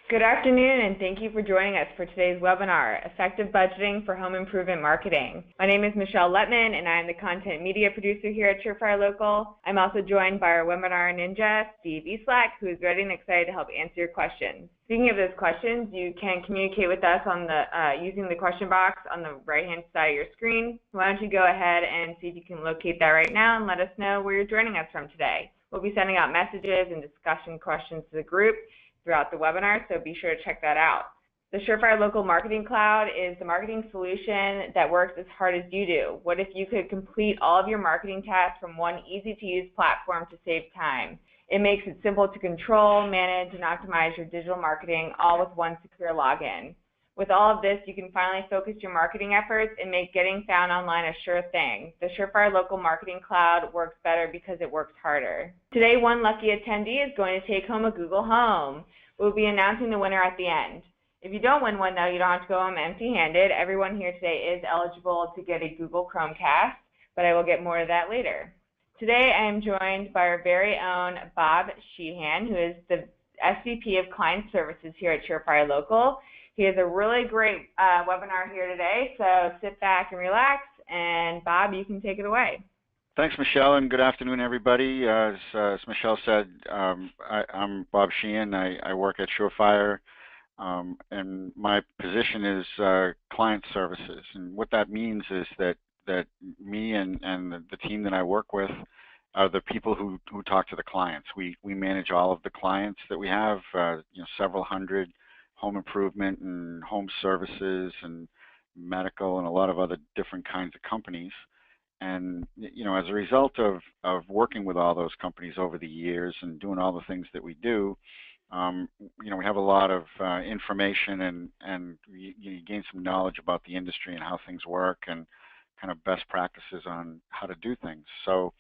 Good afternoon, and thank you for joining us for today's webinar, Effective Budgeting for Home Improvement Marketing. My name is Michelle Letman, and I am the content media producer here at Surefire Local. I'm also joined by our webinar ninja, Steve Eastlack, who is ready and excited to help answer your questions. Speaking of those questions, you can communicate with us on using the question box on the right-hand side of your screen. Why don't you go ahead and see if you can locate that right now and let us know where you're joining us from today. We'll be sending out messages and discussion questions to the group throughout the webinar, so be sure to check that out. The Surefire Local Marketing Cloud is the marketing solution that works as hard as you do. What if you could complete all of your marketing tasks from one easy-to-use platform to save time? It makes it simple to control, manage, and optimize your digital marketing, all with one secure login. With all of this, you can finally focus your marketing efforts and make getting found online a sure thing. The Surefire Local Marketing Cloud works better because it works harder. Today, one lucky attendee is going to take home a Google Home. We'll be announcing the winner at the end. If you don't win one, though, you don't have to go home empty-handed. Everyone here today is eligible to get a Google Chromecast, but I will get more of that later. Today, I am joined by our very own Bob Sheehan, who is the SVP of Client Services here at Surefire Local. He has a really great webinar here today, so sit back and relax, and Bob, you can take it away. Thanks, Michelle, and good afternoon, everybody. As Michelle said, I'm Bob Sheehan. I work at Surefire, and my position is client services. And what that means is that me and the team that I work with are the people who talk to the clients. We manage all of the clients that we have, several hundred home improvement and home services and medical and a lot of other different kinds of companies. And as a result of working with all those companies over the years and doing all the things that we do, we have a lot of information and you gain some knowledge about the industry and how things work and kind of best practices on how to do things. So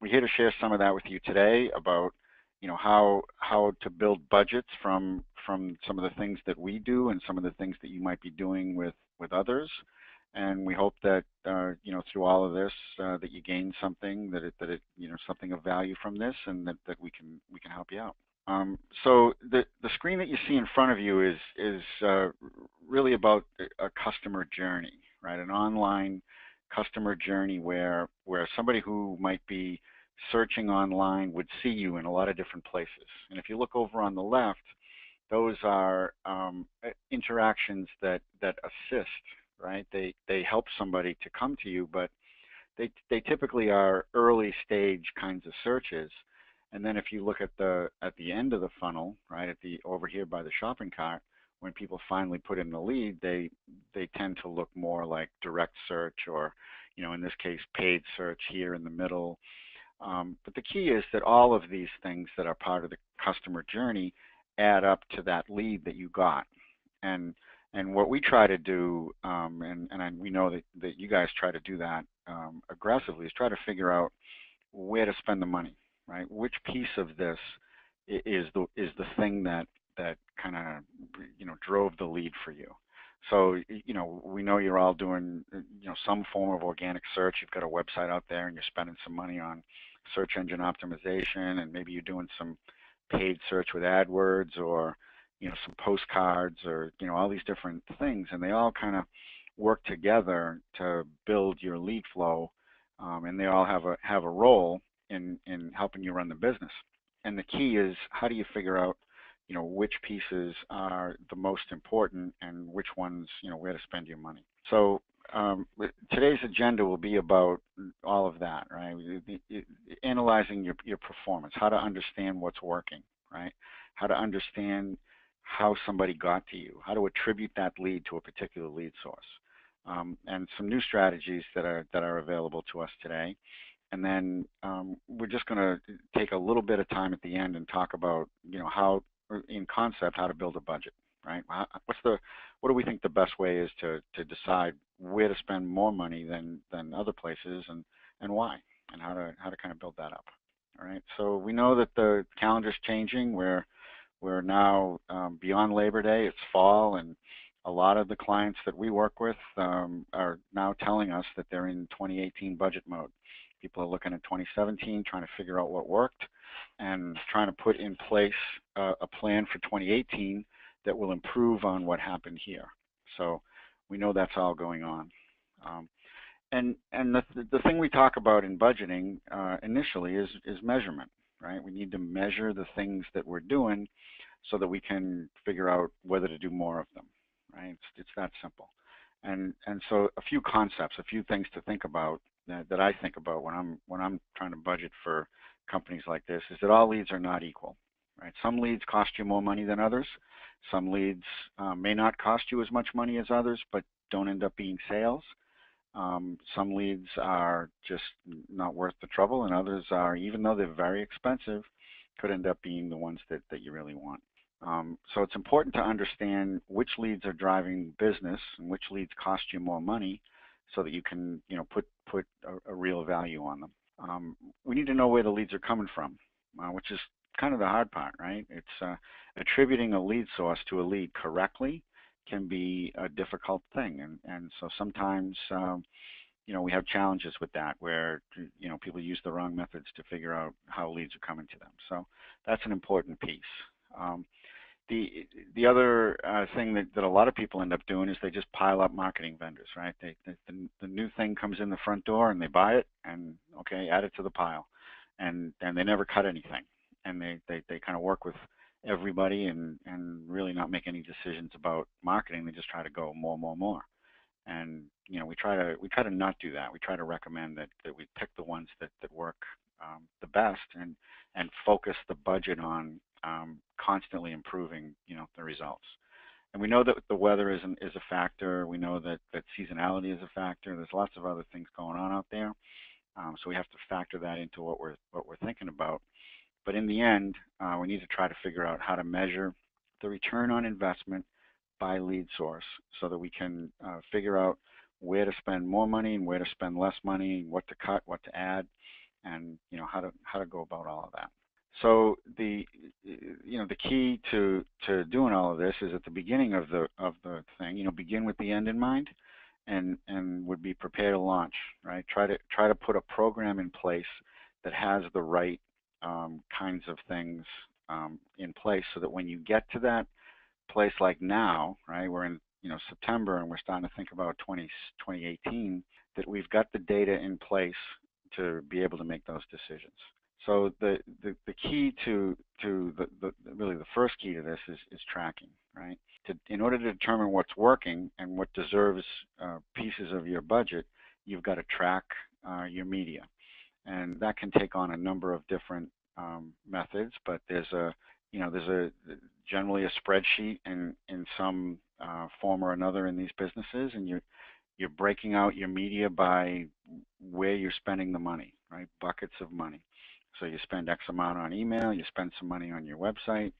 we're here to share some of that with you today about how to build budgets from some of the things that we do and some of the things that you might be doing with others. And we hope that through all of this that you gain something, that it something of value from this, and that we can help you out. So the screen that you see in front of you is really about a customer journey, right? An online customer journey where somebody who might be searching online would see you in a lot of different places. And if you look over on the left, those are interactions that assist, right? They help somebody to come to you, but they typically are early stage kinds of searches. And then if you look at the end of the funnel, right, over here by the shopping cart, when people finally put in the lead, they tend to look more like direct search or, in this case, paid search here in the middle. But the key is that all of these things that are part of the customer journey add up to that lead that you got. And what we try to do, and we know that you guys try to do that aggressively, is try to figure out where to spend the money, right? Which piece of this is the thing that kind of drove the lead for you. So we know you're all doing some form of organic search. You've got a website out there, and you're spending some money on search engine optimization, and maybe you're doing some paid search with AdWords or some postcards or all these different things, and they all kind of work together to build your lead flow, and they all have a role in helping you run the business. And the key is, how do you figure out which pieces are the most important and which ones where to spend your money. So today's agenda will be about all of that, right? Analyzing your performance, how to understand what's working, right? How to understand how somebody got to you, how to attribute that lead to a particular lead source, and some new strategies that are available to us today. And then we're just going to take a little bit of time at the end and talk about how, in concept, how to build a budget, right? What do we think the best way is to decide where to spend more money than other places, and why, and how to kind of build that up. All right. So we know that the calendar's changing. We're now beyond Labor Day. It's fall, and a lot of the clients that we work with are now telling us that they're in 2018 budget mode. People are looking at 2017, trying to figure out what worked, and trying to put in place a plan for 2018 that will improve on what happened here. So we know that's all going on. And the thing we talk about in budgeting initially is measurement, right? We need to measure the things that we're doing so that we can figure out whether to do more of them, right? It's that simple. And so a few concepts, a few things to think about that I think about when I'm trying to budget for companies like this is that all leads are not equal, right? Some leads cost you more money than others. Some leads may not cost you as much money as others, but don't end up being sales. Some leads are just not worth the trouble, and others are, even though they're very expensive, could end up being the ones that you really want. So it's important to understand which leads are driving business and which leads cost you more money so that you can put a real value on them. We need to know where the leads are coming from, which is kind of the hard part, right? It's attributing a lead source to a lead correctly can be a difficult thing, and so sometimes we have challenges with that where people use the wrong methods to figure out how leads are coming to them. So that's an important piece. The other thing that a lot of people end up doing is they just pile up marketing vendors, right? The new thing comes in the front door and they buy it and okay, add it to the pile, and they never cut anything, and they kind of work with everybody and really not make any decisions about marketing. They just try to go more. And we try to not do that. We try to recommend that we pick the ones that work the best and focus the budget on constantly improving the results. And we know that the weather is a factor. We know that seasonality is a factor. There's lots of other things going on out there. So we have to factor that into what we're thinking about. But in the end, we need to try to figure out how to measure the return on investment by lead source so that we can figure out where to spend more money and where to spend less money, what to cut, what to add, and how to go about all of that. So the key to doing all of this is at the beginning of the thing, begin with the end in mind, and would be prepared to launch, right? Try to put a program in place that has the right kinds of things in place so that when you get to that place like now, right, we're in September and we're starting to think about 2018, that we've got the data in place to be able to make those decisions. So the key to really the first key to this is tracking, right? In order to determine what's working and what deserves pieces of your budget, you've got to track your media. And that can take on a number of different methods, but there's generally a spreadsheet in some form or another in these businesses, and you're breaking out your media by where you're spending the money, right? Buckets of money. So you spend X amount on email, you spend some money on your website,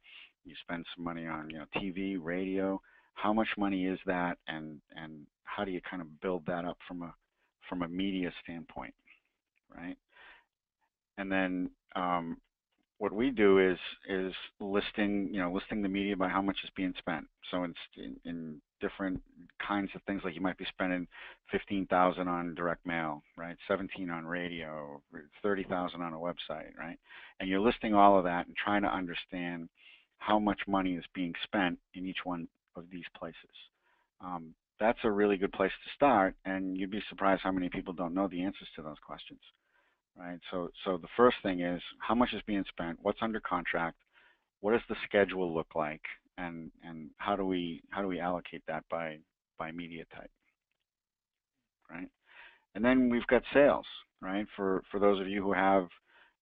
you spend some money on TV, radio. How much money is that, and how do you kind of build that up from a media standpoint, right? And then what we do is listing the media by how much is being spent. So in different kinds of things, like you might be spending $15,000 on direct mail, right? $17,000 on radio, $30,000 on a website, right? And you're listing all of that and trying to understand how much money is being spent in each one of these places. That's a really good place to start, and you'd be surprised how many people don't know the answers to those questions. Right. So the first thing is how much is being spent, what's under contract, what does the schedule look like, and how do we allocate that by media type, right? And then we've got sales, right? For those of you who have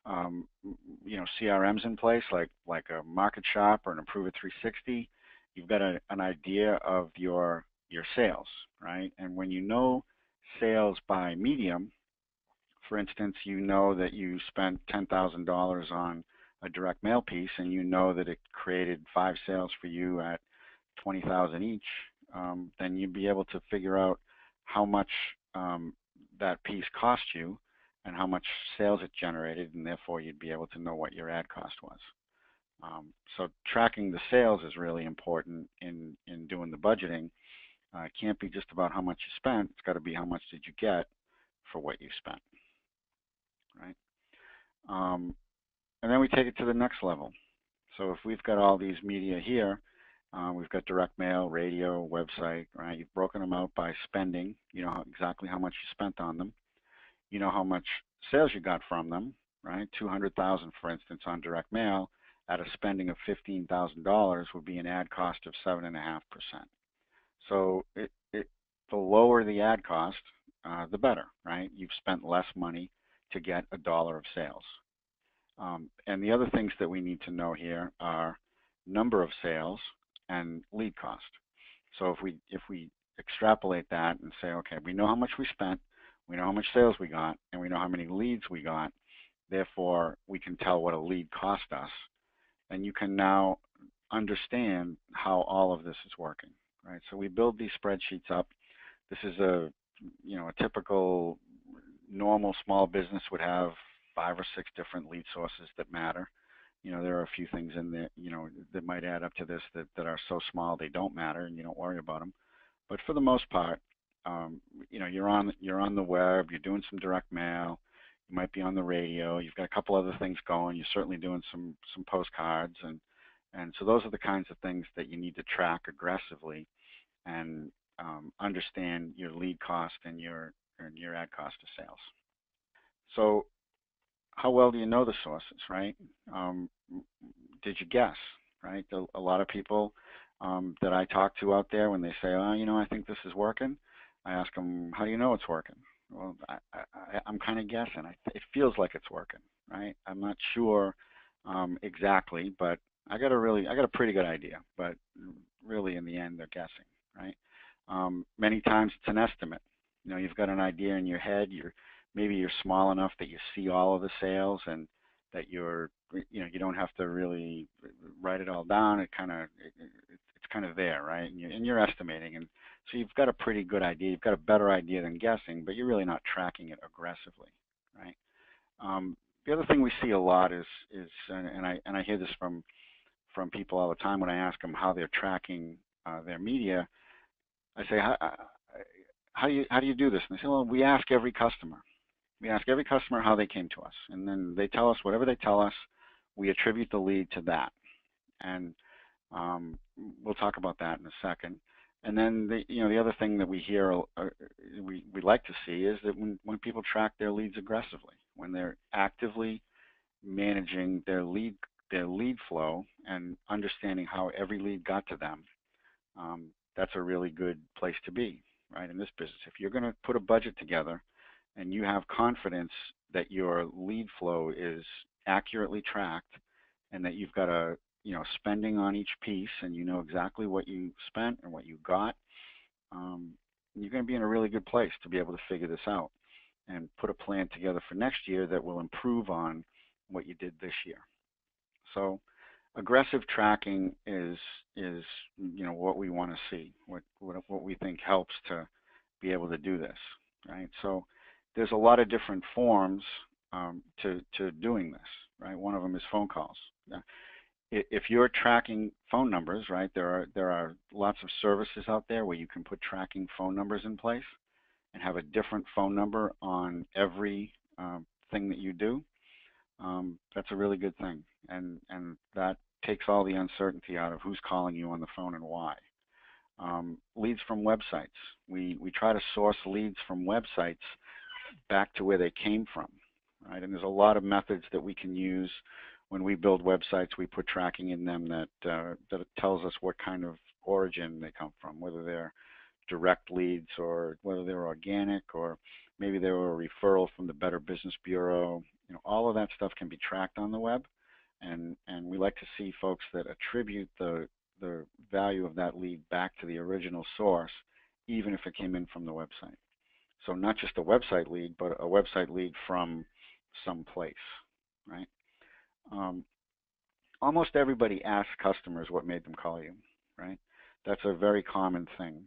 CRMs in place like a Market Shop or an Improve It 360, you've got an idea of your sales, right? And when you know sales by medium, for instance, you know that you spent $10,000 on a direct mail piece, and you know that it created 5 sales for you at $20,000 each. Then you'd be able to figure out how much that piece cost you and how much sales it generated, and therefore you'd be able to know what your ad cost was. So tracking the sales is really important in doing the budgeting. It can't be just about how much you spent. It's got to be how much did you get for what you spent. right? And then we take it to the next level. So if we've got all these media here, we've got direct mail, radio, website, right? You've broken them out by spending. You know exactly how much you spent on them. You know how much sales you got from them, right? 200,000, for instance, on direct mail at a spending of $15,000 would be an ad cost of 7.5%. So the lower the ad cost, the better, right? You've spent less money to get a dollar of sales. And the other things that we need to know here are number of sales and lead cost. So if we extrapolate that and say, okay, we know how much we spent, we know how much sales we got, and we know how many leads we got, therefore we can tell what a lead cost us, and you can now understand how all of this is working, right? So we build these spreadsheets up. This is a typical normal small business would have 5 or 6 different lead sources that matter. There are a few things in there, that might add up to this that are so small they don't matter and you don't worry about them. But for the most part, you're on the web, you're doing some direct mail, you might be on the radio, you've got a couple other things going, you're certainly doing some postcards, and so those are the kinds of things that you need to track aggressively and understand your lead cost and your ad cost of sales. So how well do you know the sources, right? Did you guess, right? A lot of people that I talk to out there, when they say, oh, I think this is working, I ask them, how do you know it's working? Well, I'm kind of guessing. It feels like it's working, right? I'm not sure exactly, but I got a pretty good idea. But really, in the end, they're guessing, right? Many times it's an estimate. You've got an idea in your head. Maybe you're small enough that you see all of the sales and that you don't have to really write it all down. It's kind of there, right? And you're estimating, and so you've got a pretty good idea. You've got a better idea than guessing, but you're really not tracking it aggressively, right? The other thing we see a lot is and I hear this from people all the time when I ask them how they're tracking their media. I say, how do you do this? And they say, well, we ask every customer. We ask every customer how they came to us, and then they tell us whatever they tell us. We attribute the lead to that, and we'll talk about that in a second. And then the other thing that we hear we like to see is that when people track their leads aggressively, when they're actively managing their lead flow and understanding how every lead got to them, that's a really good place to be, right, in this business. If you're going to put a budget together and you have confidence that your lead flow is accurately tracked and that you've got a spending on each piece and you know exactly what you spent and what you got, you're going to be in a really good place to be able to figure this out and put a plan together for next year that will improve on what you did this year. So aggressive tracking is what we want to see, what we think helps to be able to do this, right? So there's a lot of different forms to doing this, right? One of them is phone calls. If you're tracking phone numbers, right, there are lots of services out there where you can put tracking phone numbers in place and have a different phone number on every thing that you do. That's a really good thing, and that takes all the uncertainty out of who's calling you on the phone and why. Leads from websites. We try to source leads from websites back to where they came from, right? And there's a lot of methods that we can use. When we build websites, we put tracking in them that tells us what kind of origin they come from, whether they're direct leads or whether they're organic or maybe they were a referral from the Better Business Bureau. All of that stuff can be tracked on the web, and we like to see folks that attribute the value of that lead back to the original source, even if it came in from the website. So not just a website lead, but a website lead from some place, right? Almost everybody asks customers what made them call you, right? That's a very common thing.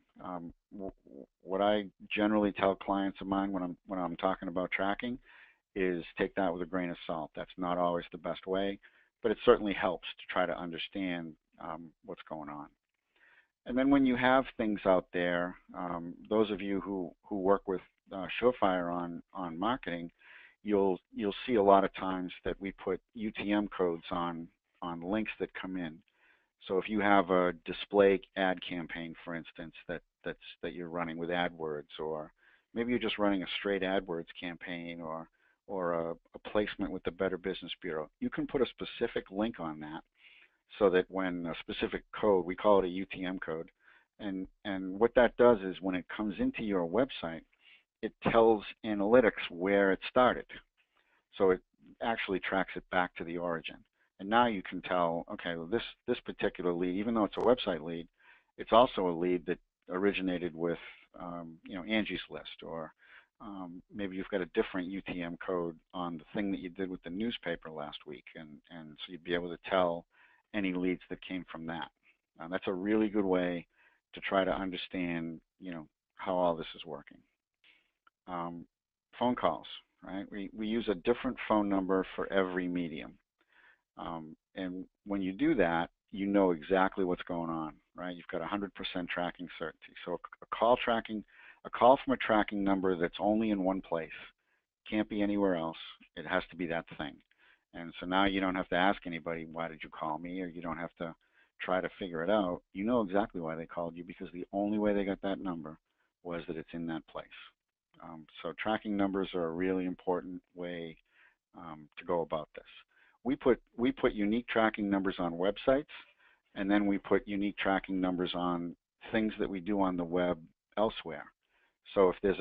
What I generally tell clients of mine when I'm talking about tracking is take that with a grain of salt. That's not always the best way, but it certainly helps to try to understand what's going on. And then when you have things out there, those of you who work with Surefire on marketing, you'll see a lot of times that we put UTM codes on links that come in. So if you have a display ad campaign, for instance, that you're running with AdWords, or maybe you're just running a straight AdWords campaign, or a placement with the Better Business Bureau, you can put a specific link on that so that when a specific code, we call it a UTM code, and what that does is when it comes into your website, it tells analytics where it started. So it actually tracks it back to the origin. And now you can tell, okay, well, this particular lead, even though it's a website lead, it's also a lead that originated with, Angie's List, or maybe you've got a different UTM code on the thing that you did with the newspaper last week, and so you'd be able to tell any leads that came from that. That's a really good way to try to understand, how all this is working. Phone calls, right? We use a different phone number for every medium. And when you do that, you know exactly what's going on, right? You've got 100% tracking certainty. So a call from a tracking number that's only in one place, can't be anywhere else. It has to be that thing. And so now you don't have to ask anybody, why did you call me? Or you don't have to try to figure it out. You know exactly why they called you, because the only way they got that number was that it's in that place. So tracking numbers are a really important way to go about this. We put unique tracking numbers on websites, and then we put unique tracking numbers on things that we do on the web elsewhere. So if there's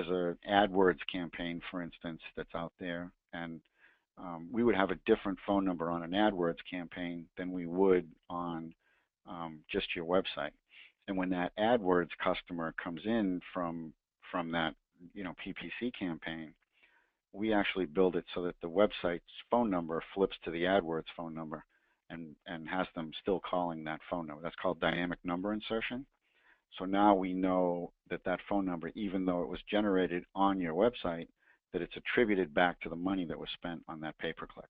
an AdWords campaign, for instance, that's out there, and we would have a different phone number on an AdWords campaign than we would on just your website. And when that AdWords customer comes in from that PPC campaign, we actually build it so that the website's phone number flips to the AdWords phone number and has them still calling that phone number. That's called dynamic number insertion. So now we know that phone number, even though it was generated on your website, that it's attributed back to the money that was spent on that pay-per-click.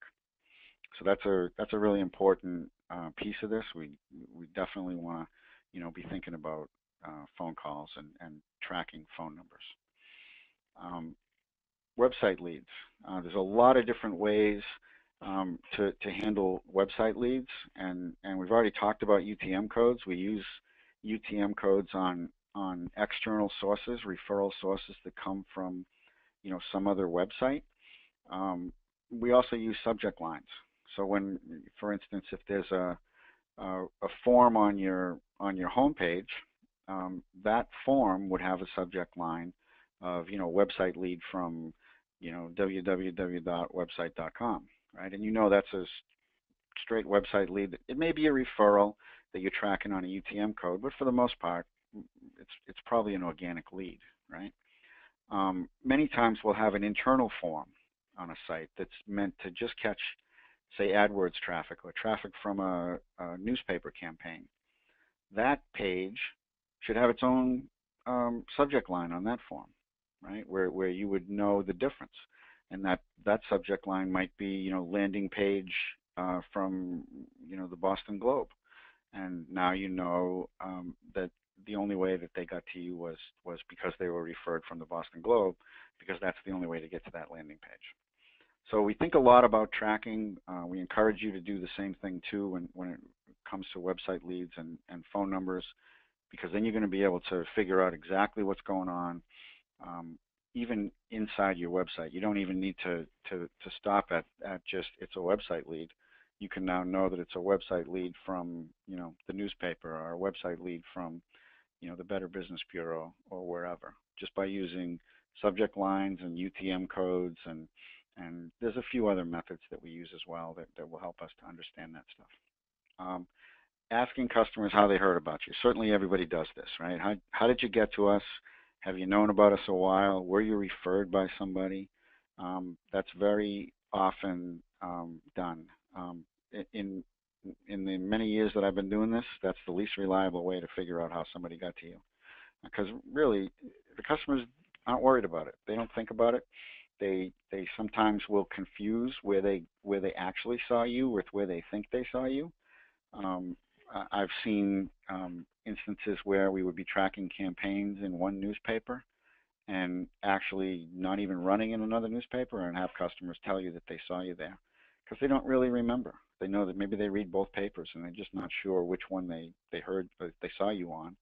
So that's a really important piece of this. We definitely want to be thinking about phone calls and tracking phone numbers. Website leads. There's a lot of different ways to handle website leads, and we've already talked about UTM codes. We use UTM codes on external sources, referral sources that come from some other website. We also use subject lines. So when, for instance, if there's a form on your homepage, that form would have a subject line of website lead from www.website.com, right? And that's a straight website lead. It may be a referral that you're tracking on a UTM code, but for the most part, it's probably an organic lead, right? Many times we'll have an internal form on a site that's meant to just catch, say, AdWords traffic or traffic from a newspaper campaign. That page should have its own subject line on that form, right? Where you would know the difference, and that subject line might be landing page from the Boston Globe, and now that the only way that they got to you was because they were referred from the Boston Globe, because that's the only way to get to that landing page. So we think a lot about tracking. We encourage you to do the same thing too when it comes to website leads and phone numbers, because then you're going to be able to figure out exactly what's going on, even inside your website. You don't even need to stop at just it's a website lead. You can now know that it's a website lead from the newspaper, or a website lead from the Better Business Bureau, or wherever, just by using subject lines and UTM codes, and there's a few other methods that we use as well that will help us to understand that stuff. Asking customers how they heard about you. Certainly everybody does this, right? How did you get to us? Have you known about us a while? Were you referred by somebody? That's very often done. In the many years that I've been doing this, that's the least reliable way to figure out how somebody got to you. Because really, the customers aren't worried about it. They don't think about it. They sometimes will confuse where they actually saw you with where they think they saw you. I've seen instances where we would be tracking campaigns in one newspaper, and actually not even running in another newspaper, and have customers tell you that they saw you there because they don't really remember. They know that maybe they read both papers and they're just not sure which one they heard they saw you on.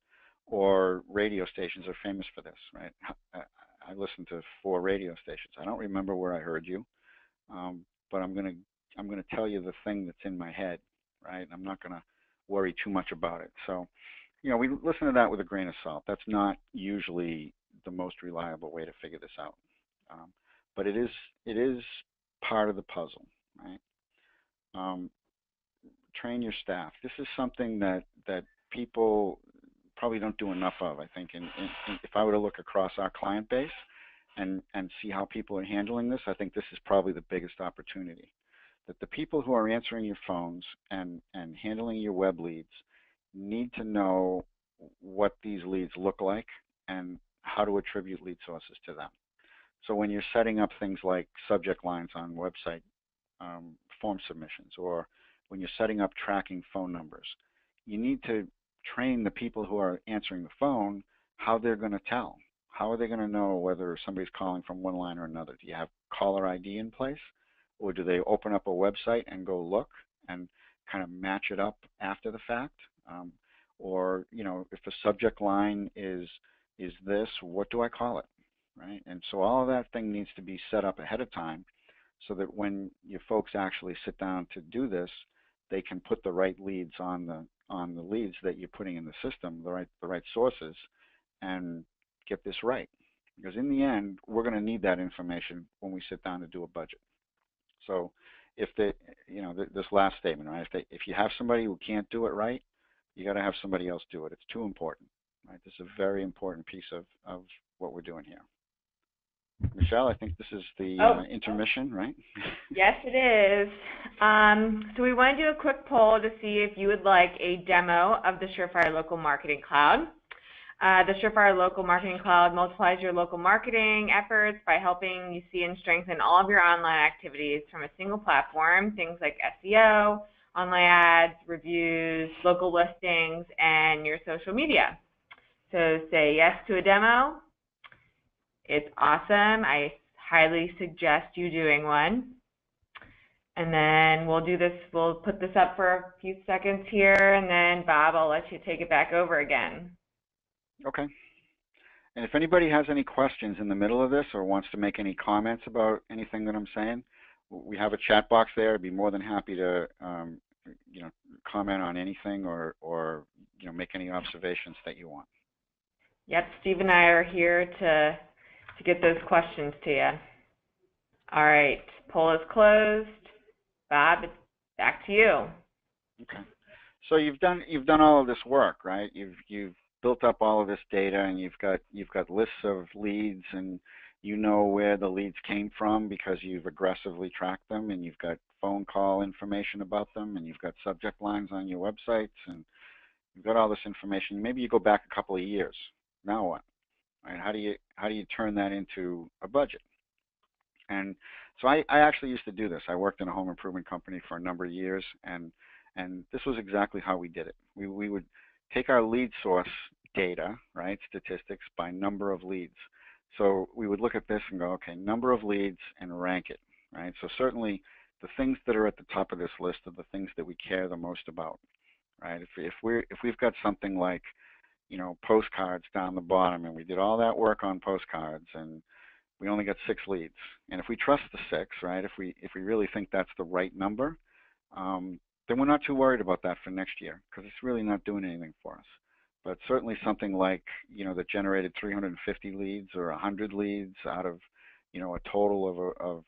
Or radio stations are famous for this, right? I listen to 4 radio stations. I don't remember where I heard you, but I'm gonna tell you the thing that's in my head, right? I'm not gonna worry too much about it. So, we listen to that with a grain of salt. That's not usually the most reliable way to figure this out, but it is part of the puzzle, right? Um, Train your staff. This is something that people probably don't do enough of, I think. And if I were to look across our client base and see how people are handling this, I think this is probably the biggest opportunity. That the people who are answering your phones and handling your web leads need to know what these leads look like and how to attribute lead sources to them. So when you're setting up things like subject lines on website form submissions, or when you're setting up tracking phone numbers, you need to train the people who are answering the phone how they're going to tell. How are they going to know whether somebody's calling from one line or another? Do you have caller ID in place? Or do they open up a website and go look and kind of match it up after the fact? Or, if the subject line is this, what do I call it, right? And so all of that thing needs to be set up ahead of time so that when your folks actually sit down to do this, they can put the right leads on the leads that you're putting in the system, the right sources, and get this right. Because in the end, we're going to need that information when we sit down to do a budget. So if this last statement, right? If you have somebody who can't do it right, you got to have somebody else do it. It's too important, right? This is a very important piece of what we're doing here. Michelle, I think this is the intermission, right? Yes, it is. So we want to do a quick poll to see if you would like a demo of the Surefire Local Marketing Cloud. The Surefire Local Marketing Cloud multiplies your local marketing efforts by helping you see and strengthen all of your online activities from a single platform, things like SEO, online ads, reviews, local listings, and your social media. So say yes to a demo. It's awesome. I highly suggest you doing one. And then we'll do this, we'll put this up for a few seconds here, and then Bob, I'll let you take it back over again. Okay. And if anybody has any questions in the middle of this or wants to make any comments about anything that I'm saying, we have a chat box there. I'd be more than happy to comment on anything or make any observations that you want. Yep, Steve and I are here to get those questions to you. All right, poll is closed. Bob, it's back to you. Okay. So you've done all of this work, right? You've built up all of this data, and you've got lists of leads, and you know where the leads came from because you've aggressively tracked them, and you've got phone call information about them, and you've got subject lines on your websites, and you've got all this information. Maybe you go back a couple of years. Now what? Right? How do you turn that into a budget? And so I actually used to do this. I worked in a home improvement company for a number of years, and this was exactly how we did it. We would take our lead source data, right, statistics by number of leads. So we would look at this and go, okay, number of leads, and rank it, right? So certainly the things that are at the top of this list are the things that we care the most about, right? If we've got something like, postcards down the bottom, and we did all that work on postcards, and we only got 6 leads, and if we trust the 6, right, if we really think that's the right number, then we're not too worried about that for next year because it's really not doing anything for us. But certainly something like, that generated 350 leads or 100 leads out of, a total of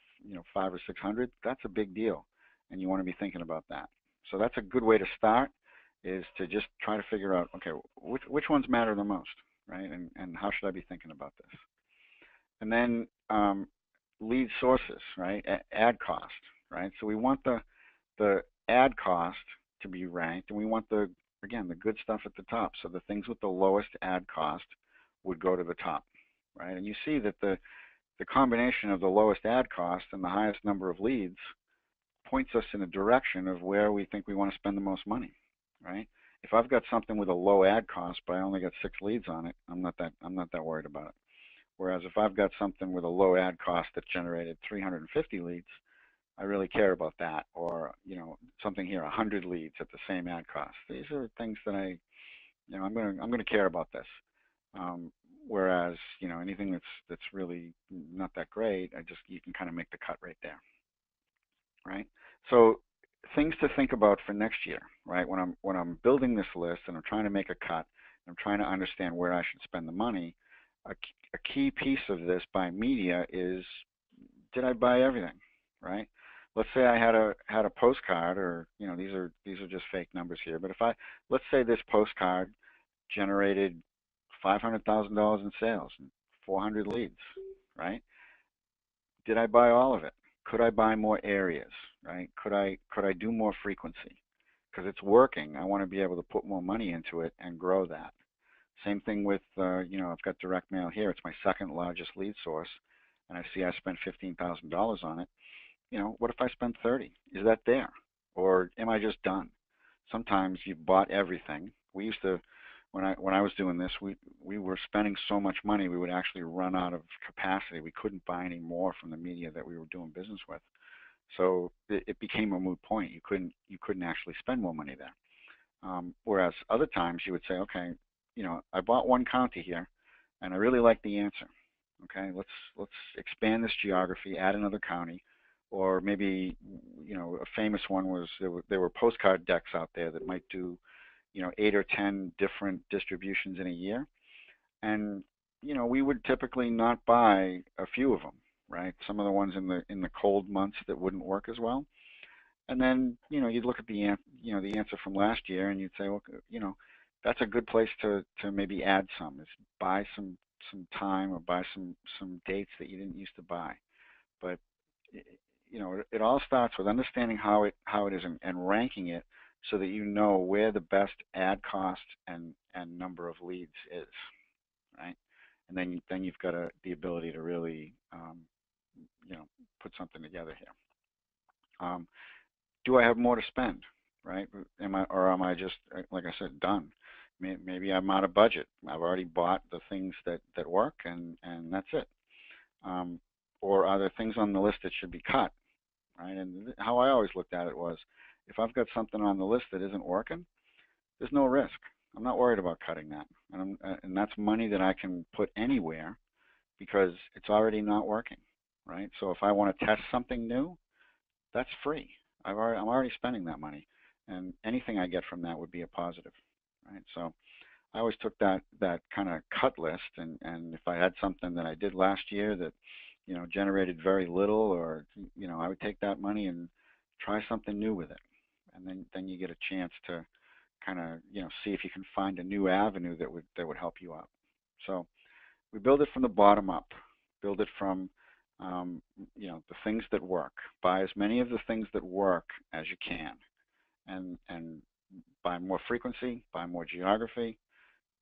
500 or 600, that's a big deal, and you want to be thinking about that. So that's a good way to start, is to just try to figure out, okay, which ones matter the most, right, and how should I be thinking about this? And then lead sources, right, ad cost, right? So we want the ad cost to be ranked, and we want the good stuff at the top. So the things with the lowest ad cost would go to the top, right? And you see that the combination of the lowest ad cost and the highest number of leads points us in a direction of where we think we want to spend the most money, right? If I've got something with a low ad cost but I only got 6 leads on it, I'm not that worried about it. Whereas if I've got something with a low ad cost that generated 350 leads, I really care about that. Or, something here, 100 leads at the same ad cost. These are things that I'm going to care about this. Whereas, anything that's really not that great, you can kind of make the cut right there, right? So things to think about for next year, right? When I'm building this list and I'm trying to make a cut, I'm trying to understand where I should spend the money. A key piece of this by media is, did I buy everything, right? Let's say I had a postcard, or these are just fake numbers here, but let's say this postcard generated $500,000 in sales and 400 leads, right? Did I buy all of it? Could I buy more areas, right? Could I do more frequency? Because it's working. I want to be able to put more money into it and grow that. Same thing with, I've got direct mail here. It's my second largest lead source, and I see I spent $15,000 on it. What if I spend 30? Is that there? Or am I just done? Sometimes you bought everything. We used to, when I was doing this, we were spending so much money we would actually run out of capacity. We couldn't buy any more from the media that we were doing business with. So it became a moot point. You couldn't actually spend more money there. Whereas other times you would say, okay, I bought one county here, and I really like the answer. Okay, let's expand this geography, add another county, or maybe a famous one was there were postcard decks out there that might do 8 or 10 different distributions in a year, and we would typically not buy a few of them, right? Some of the ones in the cold months that wouldn't work as well, and then you'd look at the answer from last year and you'd say, well, that's a good place to maybe add some, is buy some time or buy some dates that you didn't used to buy. But it all starts with understanding how it is and ranking it so that you know where the best ad cost and number of leads is, right? And then you've got the ability to really put something together here. Do I have more to spend, right? Am I just, like I said, done? Maybe I'm out of budget. I've already bought the things that work, and that's it. Or are there things on the list that should be cut, right? And how I always looked at it was, if I've got something on the list that isn't working, there's no risk. I'm not worried about cutting that, and that's money that I can put anywhere because it's already not working, right? So if I want to test something new, that's free. I'm already spending that money, and anything I get from that would be a positive, right? So I always took that kind of cut list, and if I had something that I did last year that generated very little, or I would take that money and try something new with it, and then you get a chance to kind of see if you can find a new avenue that would help you out. So we build it from the bottom up, build it from the things that work. Buy as many of the things that work as you can, and buy more frequency, buy more geography,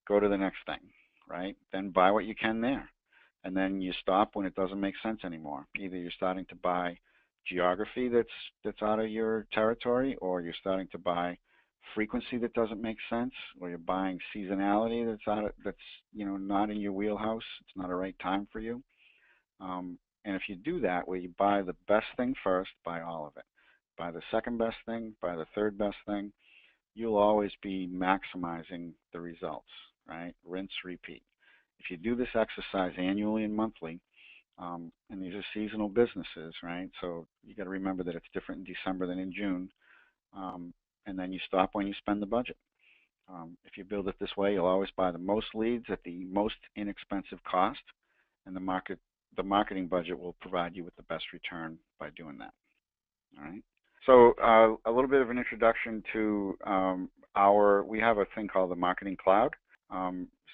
go to the next thing, right? Then buy what you can there, and then you stop when it doesn't make sense anymore. Either you're starting to buy geography that's out of your territory, or you're starting to buy frequency that doesn't make sense, or you're buying seasonality that's not in your wheelhouse. It's not a right time for you. And if you do that, where you buy the best thing first, buy all of it. Buy the second best thing, buy the third best thing, you'll always be maximizing the results, right? Rinse, repeat. If you do this exercise annually and monthly, and these are seasonal businesses, right? So you got to remember that it's different in December than in June. And then you stop when you spend the budget. If you build it this way, you'll always buy the most leads at the most inexpensive cost, and the marketing budget will provide you with the best return by doing that. All right. So a little bit of an introduction to we have a thing called the Marketing Cloud.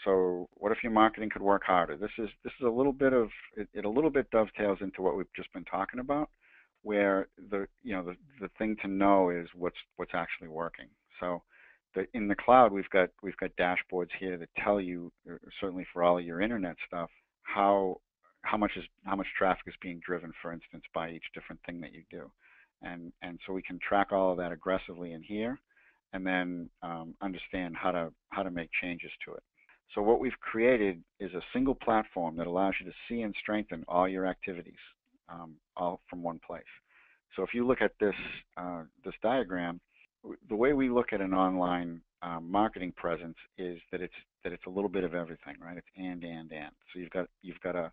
So what if your marketing could work harder? This is a little bit of it a little bit dovetails into what we've just been talking about, where the thing to know is what's actually working. So in the cloud, we've got dashboards here that tell you, certainly for all of your internet stuff, how much traffic is being driven, for instance, by each different thing that you do, and so we can track all of that aggressively in here, and then understand how to make changes to it. So what we've created is a single platform that allows you to see and strengthen all your activities, all from one place. So if you look at this diagram, the way we look at an online marketing presence is that it's a little bit of everything, right? It's and. So you've got a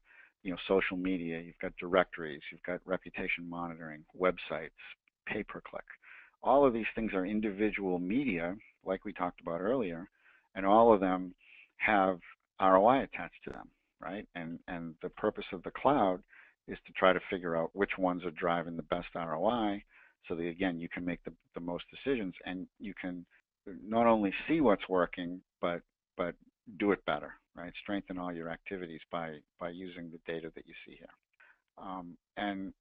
social media, you've got directories, you've got reputation monitoring, websites, pay-per-click. All of these things are individual media, like we talked about earlier, and all of them have ROI attached to them, right? And the purpose of the cloud is to try to figure out which ones are driving the best ROI, so that again you can make the most decisions, and you can not only see what's working, but do it better, right? Strengthen all your activities by using the data that you see here. And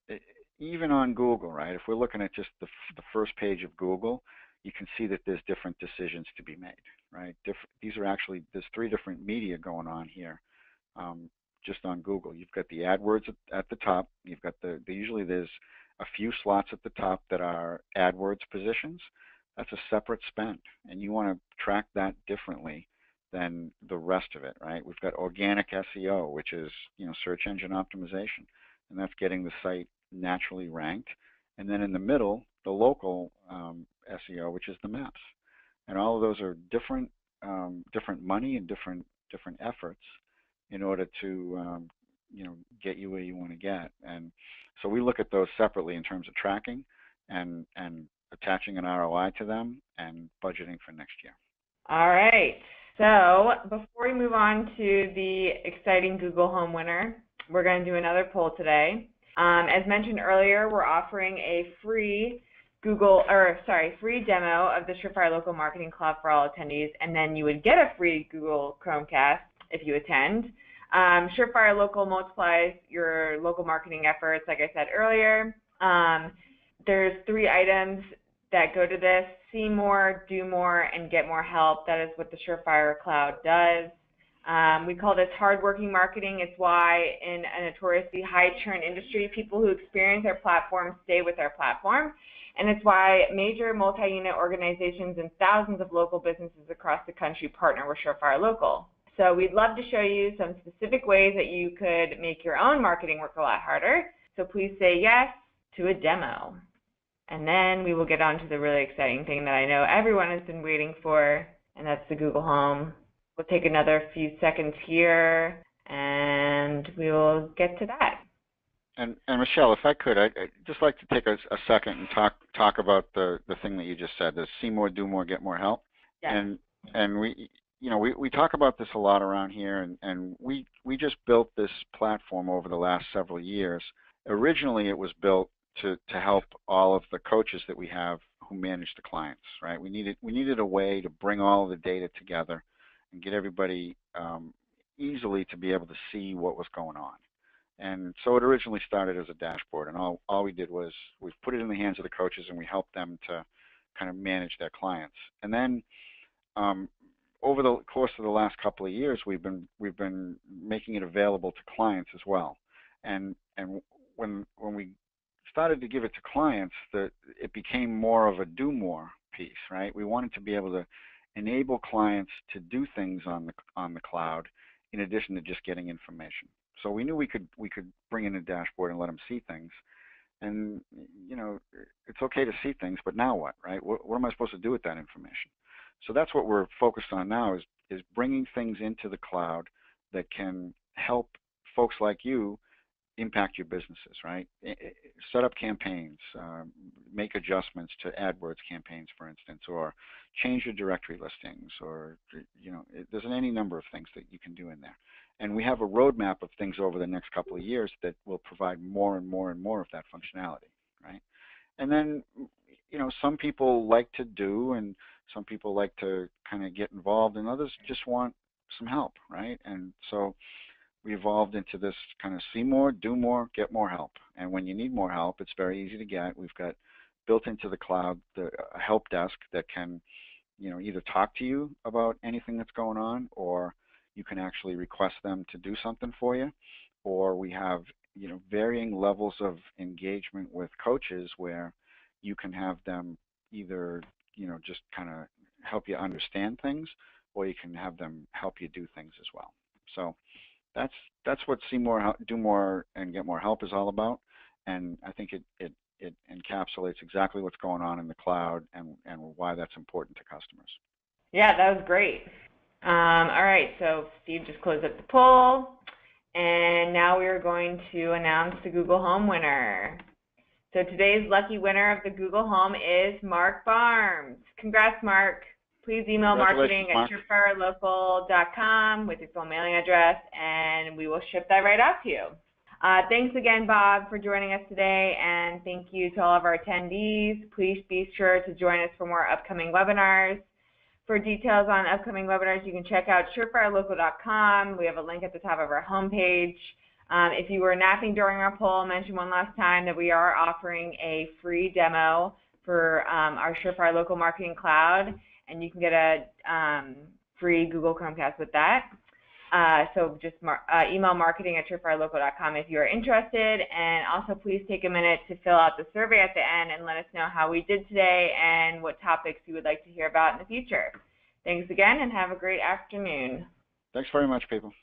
even on Google, right? If we're looking at just the first page of Google, you can see that there's different decisions to be made, right? There's 3 different media going on here, just on Google. You've got the AdWords at the top. You've got usually there's a few slots at the top that are AdWords positions. That's a separate spend, and you want to track that differently than the rest of it, right? We've got organic SEO, which is search engine optimization, and that's getting the site naturally ranked. And then in the middle, the local SEO, which is the maps. And all of those are different money and different efforts in order to get you where you want to get. And so we look at those separately in terms of tracking and attaching an ROI to them and budgeting for next year. All right. So before we move on to the exciting Google Home winner, we're going to do another poll today. As mentioned earlier, we're offering a free free demo of the Surefire Local Marketing Cloud for all attendees, and then you would get a free Google Chromecast if you attend. Surefire Local multiplies your local marketing efforts, like I said earlier. There's 3 items that go to this: see more, do more, and get more help. That is what the Surefire Cloud does. We call this hardworking marketing. It's why in a notoriously high churn industry, people who experience our platform stay with our platform. And it's why major multi-unit organizations and thousands of local businesses across the country partner with Surefire Local. So we'd love to show you some specific ways that you could make your own marketing work a lot harder. So please say yes to a demo. And then we will get on to the really exciting thing that I know everyone has been waiting for, and that's the Google Home. We'll take another few seconds here, and we will get to that. And Michelle, if I could, I'd just like to take a second and talk about the thing that you just said, the see more, do more, get more help. Yes. And we talk about this a lot around here, and we just built this platform over the last several years. Originally, it was built to help all of the coaches that we have who manage the clients, right? We needed a way to bring all of the data together and get everybody easily to be able to see what was going on. And so it originally started as a dashboard, and all we did was we put it in the hands of the coaches, and we helped them to kind of manage their clients. And then over the course of the last couple of years, we've been making it available to clients as well. And when we started to give it to clients, it became more of a do more piece, right? We wanted to be able to enable clients to do things on the cloud in addition to just getting information. So we knew we could bring in a dashboard and let them see things. And it's okay to see things, but now what, right? What am I supposed to do with that information? So that's what we're focused on now, is bringing things into the cloud that can help folks like you impact your businesses, right? Set up campaigns, make adjustments to AdWords campaigns, for instance, or change your directory listings, or there's any number of things that you can do in there. And we have a roadmap of things over the next couple of years that will provide more and more and more of that functionality, right? And then, some people like to do, and some people like to kind of get involved, and others just want some help, right? And so we evolved into this kind of see more, do more, get more help. And when you need more help, it's very easy to get. We've got built into the cloud a help desk that can, either talk to you about anything that's going on, or you can actually request them to do something for you. Or we have, varying levels of engagement with coaches where you can have them either, just kind of help you understand things, or you can have them help you do things as well. So that's what See More, Do More, and Get More Help is all about. And I think it encapsulates exactly what's going on in the cloud and why that's important to customers. Yeah, that was great. All right, so Steve just closed up the poll, and now we are going to announce the Google Home winner. So today's lucky winner of the Google Home is Mark Barnes. Congrats, Mark. Please email marketing@surefirelocal.com with your full mailing address, and we will ship that right out to you. Thanks again, Bob, for joining us today, and thank you to all of our attendees. Please be sure to join us for more upcoming webinars. For details on upcoming webinars, you can check out surefirelocal.com. We have a link at the top of our homepage. If you were napping during our poll, I'll mention one last time that we are offering a free demo for our Surefire Local Marketing Cloud, and you can get a free Google Chromecast with that. So just email marketing@surefirelocal.com if you are interested, and also please take a minute to fill out the survey at the end and let us know how we did today and what topics you would like to hear about in the future. Thanks again, and have a great afternoon. Thanks very much, people.